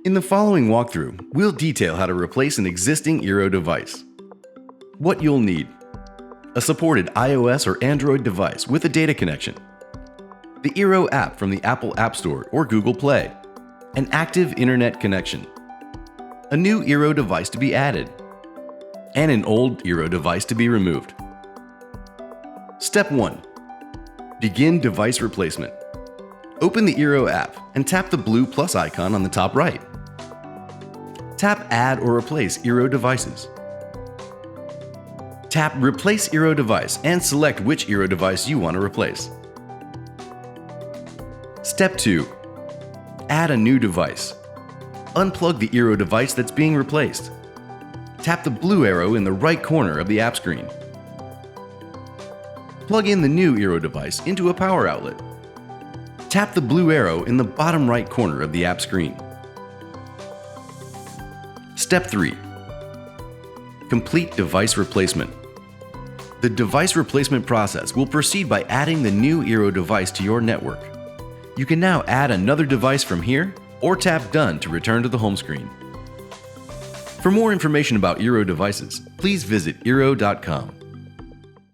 In the following walkthrough, we'll detail how to replace an existing eero device. What you'll need: a supported iOS or Android device with a data connection, the eero app from the Apple App Store or Google Play, an active internet connection, a new eero device to be added, and an old eero device to be removed. Step 1. Begin device replacement. Open the eero app and tap the blue plus icon on the top right. Tap Add or Replace eero devices. Tap Replace eero device and select which eero device you want to replace. Step 2. Add a new device. Unplug the eero device that's being replaced. Tap the blue arrow in the right corner of the app screen. Plug in the new eero device into a power outlet. Tap the blue arrow in the bottom right corner of the app screen. Step 3. Complete device replacement. The device replacement process will proceed by adding the new eero device to your network. You can now add another device from here or tap Done to return to the home screen. For more information about eero devices, please visit eero.com.